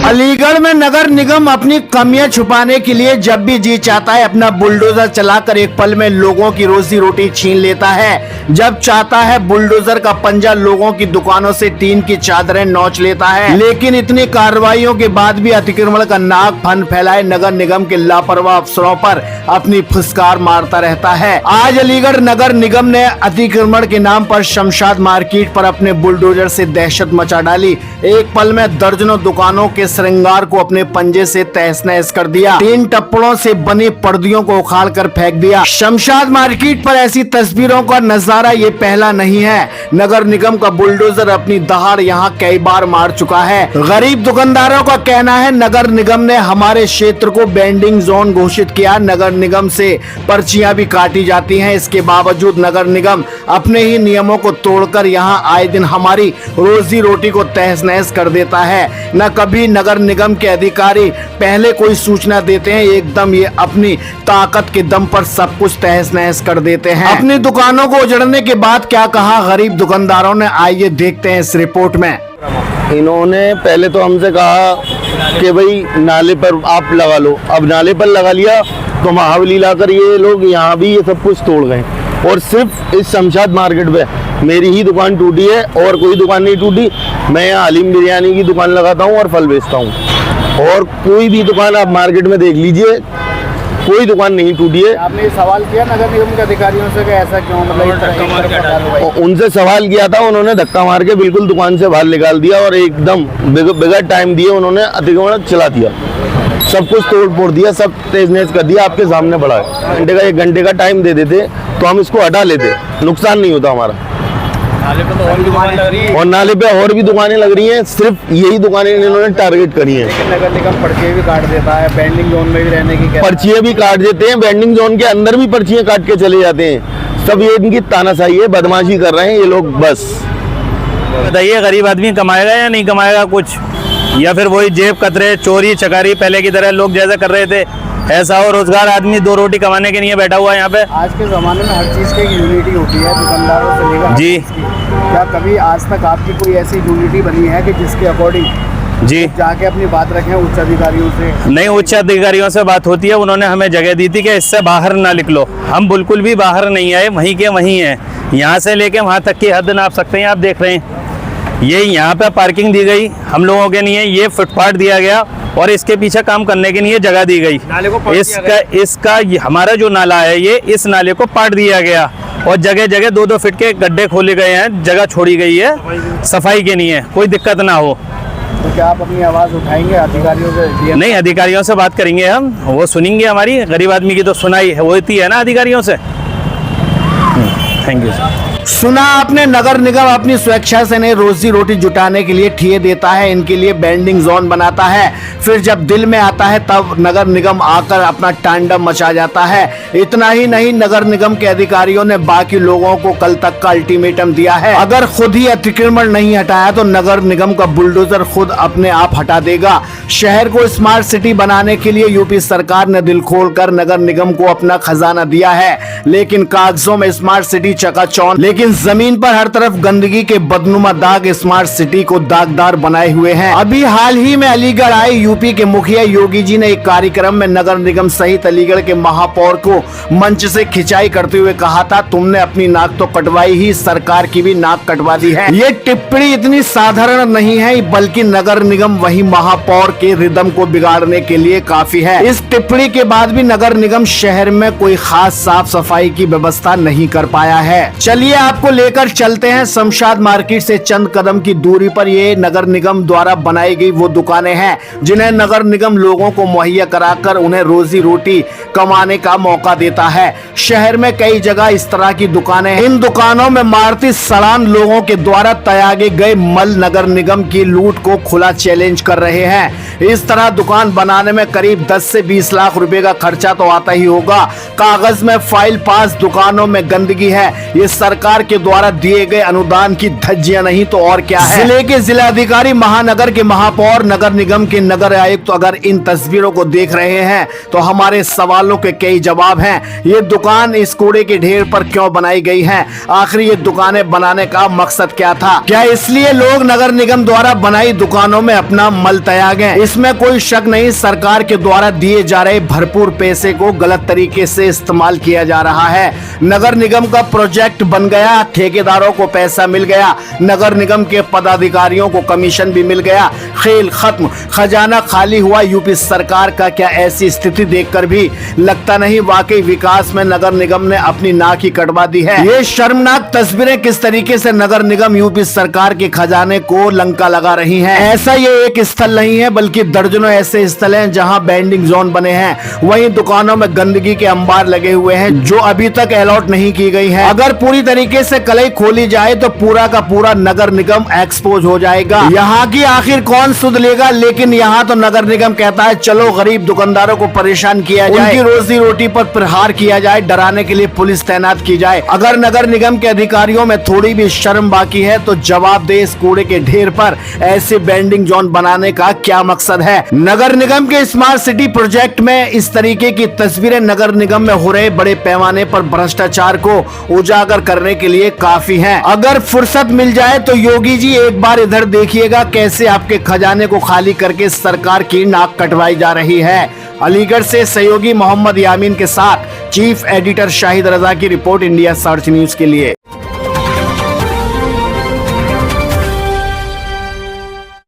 अलीगढ़ में नगर निगम अपनी कमियां छुपाने के लिए जब भी जी चाहता है अपना बुलडोजर चलाकर एक पल में लोगों की रोजी रोटी छीन लेता है। जब चाहता है बुलडोजर का पंजा लोगों की दुकानों से टीन की चादरें नोच लेता है। लेकिन इतनी कार्रवाइयों के बाद भी अतिक्रमण का नाग फन फैलाए नगर निगम के लापरवाह अफसरों पर अपनी फुसकार मारता रहता है। आज अलीगढ़ नगर निगम ने अतिक्रमण के नाम पर शमशाद मार्केट पर अपने बुलडोजर से दहशत मचा डाली। एक पल में दर्जनों दुकानों के श्रृंगार को अपने पंजे से तहस नहस कर दिया। तीन टप्पड़ों से बनी पर्दियों को उखाड़ कर फेंक दिया। शमशाद मार्केट पर ऐसी तस्वीरों का नजारा ये पहला नहीं है। नगर निगम का बुलडोजर अपनी दहाड़ यहाँ कई बार मार चुका है। गरीब दुकानदारों का कहना है नगर निगम ने हमारे क्षेत्र को बेंडिंग जोन घोषित किया। नगर निगम से पर्चियां भी काटी जाती हैं। इसके बावजूद नगर निगम अपने ही नियमों को तोड़कर यहाँ आए दिन हमारी रोजी रोटी को तहस नहस कर देता है। न कभी नगर निगम के अधिकारी पहले कोई सूचना देते हैं, एकदम ये अपनी ताकत के दम पर सब कुछ तहस नहस कर देते हैं। अपनी दुकानों को उजड़ने के बाद क्या कहा गरीब दुकानदारों ने, आइए देखते हैं इस रिपोर्ट में। इन्होंने पहले तो हमसे कहा कि भाई नाले पर आप लगा लो। अब नाले पर लगा लिया तो महाबली लाकर ये लोग यहाँ भी ये सब कुछ तोड़ गए। और सिर्फ इस शमशाद मार्केट पे मेरी ही दुकान टूटी है और कोई दुकान नहीं टूटी। मैं यहाँ हलीम बिरयानी की दुकान लगाता हूँ और फल बेचता हूँ। और कोई भी दुकान आप मार्केट में देख लीजिए, कोई दुकान नहीं टूटी है। आपने सवाल किया नगर निगम के अधिकारियों से कि ऐसा क्यों, मतलब उनसे सवाल किया था, उन्होंने धक्का मार के बिल्कुल दुकान से बाहर निकाल दिया और एकदम बगैर टाइम दिए उन्होंने अतिक्रमण चला दिया। सब कुछ तोड़ फोड़ दिया, सब तेज नेज कर दिया। आपके सामने पड़ा है। एक घंटे का टाइम दे देते तो हम इसको हटा लेते, नुकसान नहीं होता हमारा। नाले पे तो और भी दुकानें लग रही हैं। और नाले पे और भी दुकानें लग रही हैं, सिर्फ यही दुकानें इन्होंने टारगेट करी हैं। नगर निगम पर्चियां भी काट देता है, बेंडिंग जोन में भी रहने की पर्चियां भी काट देते हैं, बेंडिंग जोन के अंदर भी पर्चियां काट के चले जाते हैं। सब ये इनकी तानाशाही है, बदमाशी कर रहे हैं ये लोग। बस बताइए, गरीब आदमी कमाएगा या नहीं कमाएगा कुछ, या फिर वही जेब कतरे चोरी चकारी पहले की तरह लोग जैसा कर रहे थे ऐसा हो? रोजगार आदमी दो रोटी कमाने के लिए बैठा हुआ है यहाँ पे। आज के ज़माने में हर चीज़ की यूनिटी होती है, दुकानदारों से लेकर जी। क्या कभी आज तक आपकी कोई ऐसी यूनिटी बनी है कि जिसके अकॉर्डिंग जी जाके अपनी बात रखें उच्च अधिकारियों से? नहीं, उच्च अधिकारियों से बात होती है। उन्होंने हमें जगह दी थी कि इससे बाहर ना निकलो। हम बिल्कुल भी बाहर नहीं आए, वहीं के वहीं हैं। यहाँ से लेके वहाँ तक की हद नाप सकते हैं। आप देख रहे हैं ये यहाँ पे पार्किंग दी गई हम लोगों के लिए, ये फुटपाथ दिया गया और इसके पीछे काम करने के लिए जगह दी गई। इसका हमारा जो नाला है ये, इस नाले को पाट दिया गया और जगह जगह 2-2 फीट के गड्ढे खोले गए हैं, जगह छोड़ी गई है सफाई के लिए, कोई दिक्कत ना हो। तो क्या आप अपनी आवाज़ उठाएंगे अधिकारियों से? नहीं, अधिकारियों से बात करेंगे हम, वो सुनेंगे हमारी। गरीब आदमी की तो सुनाई होती है ना अधिकारियों से। Thank you sir. सुना आपने, नगर निगम अपनी स्वेच्छा से नहीं रोजी रोटी जुटाने के लिए ठेके देता है, इनके लिए बेंडिंग जोन बनाता है, फिर जब दिल में आता है तब नगर निगम आकर अपना तांडव मचा जाता है। इतना ही नहीं, नगर निगम के अधिकारियों ने बाकी लोगों को कल तक का अल्टीमेटम दिया है। अगर खुद ही अतिक्रमण नहीं हटाया तो नगर निगम का बुलडोजर खुद अपने आप हटा देगा। शहर को स्मार्ट सिटी बनाने के लिए यूपी सरकार ने दिल खोलकर नगर निगम को अपना खजाना दिया है, लेकिन कागजों में स्मार्ट सिटी चकाचौंध, लेकिन जमीन पर हर तरफ गंदगी के बदनुमा दाग स्मार्ट सिटी को दागदार बनाए हुए हैं। अभी हाल ही में अलीगढ़ आए यूपी के मुखिया योगी जी ने एक कार्यक्रम में नगर निगम सहित अलीगढ़ के महापौर को मंच से खिंचाई करते हुए कहा था, तुमने अपनी नाक तो कटवाई ही, सरकार की भी नाक कटवा दी है। ये टिप्पणी इतनी साधारण नहीं है, बल्कि नगर निगम वही महापौर के रिदम को बिगाड़ने के लिए काफी है। इस टिप्पणी के बाद भी नगर निगम शहर में कोई खास साफ सफाई की व्यवस्था नहीं कर पाया है। चलिए आपको लेकर चलते हैं शमशाद मार्केट से चंद कदम की दूरी पर ये नगर निगम द्वारा बनाई गई वो दुकानें हैं जिन्हें नगर निगम लोगों को मुहैया कराकर उन्हें रोजी रोटी कमाने का मौका देता है। शहर में कई जगह इस तरह की दुकानें हैं। इन दुकानों में मारती सड़ान लोगों के द्वारा त्यागे गए मल नगर निगम की लूट को खुला चैलेंज कर रहे हैं। इस तरह दुकान बनाने में करीब 10 से 20 लाख रुपए का खर्चा तो आता ही होगा। कागज में फाइल पास दुकानों में गंदगी है, ये सरकार सरकार के द्वारा दिए गए अनुदान की धज्जियां नहीं तो और क्या है। जिले के जिलाधिकारी, महानगर के महापौर, नगर निगम के नगर आयुक्त अगर इन तस्वीरों को देख रहे हैं तो हमारे सवालों के कई जवाब हैं। ये दुकान इस कूड़े के ढेर पर क्यों बनाई गई है? आखिर ये दुकानें बनाने का मकसद क्या था? क्या इसलिए लोग नगर निगम द्वारा बनाई दुकानों में अपना मल त्यागें? इसमें कोई शक नहीं, सरकार के द्वारा दिए जा रहे भरपूर पैसे को गलत तरीके से इस्तेमाल किया जा रहा है। नगर निगम का प्रोजेक्ट बन गया, ठेकेदारों को पैसा मिल गया, नगर निगम के पदाधिकारियों को कमीशन भी मिल गया, खेल खत्म, खजाना खाली हुआ। यूपी सरकार का क्या ऐसी स्थिति देखकर भी लगता नहीं वाकई विकास में नगर निगम ने अपनी नाक ही कटवा दी है? ये शर्मनाक तस्वीरें किस तरीके से नगर निगम यूपी सरकार के खजाने को लंका लगा रही हैं। ऐसा ये एक स्थल नहीं है बल्कि दर्जनों ऐसे स्थल हैं जहां बैंडिंग जोन बने हैं। वहीं दुकानों में गंदगी के अंबार लगे हुए हैं जो अभी तक अलॉट नहीं की गई है। अगर पूरी तरीके से कलई खोली जाए तो पूरा का पूरा नगर निगम एक्सपोज हो जाएगा। यहाँ की आखिर कौन सुध लेगा? लेकिन यहाँ तो नगर निगम कहता है चलो गरीब दुकानदारों को परेशान किया जाए, उनकी रोजी रोटी पर प्रहार किया जाए, डराने के लिए पुलिस तैनात की जाए। अगर नगर निगम के अधिकारियों में थोड़ी भी शर्म बाकी है तो जवाब दे, इस कूड़े के ढेर पर ऐसे बैंडिंग जोन बनाने का क्या मकसद है? नगर निगम के स्मार्ट सिटी प्रोजेक्ट में इस तरीके की तस्वीरें नगर निगम में हो रहे बड़े पैमाने पर भ्रष्टाचार को उजागर करने के लिए काफी हैं। अगर फुर्सत मिल जाए तो योगी जी एक बार इधर देखिएगा कैसे आपके खजाने को खाली करके सरकार की नाक कटवाई जा रही है। अलीगढ़ से सहयोगी मोहम्मद यामीन के साथ चीफ एडिटर शाहिद रजा की रिपोर्ट, इंडिया सर्च न्यूज के लिए।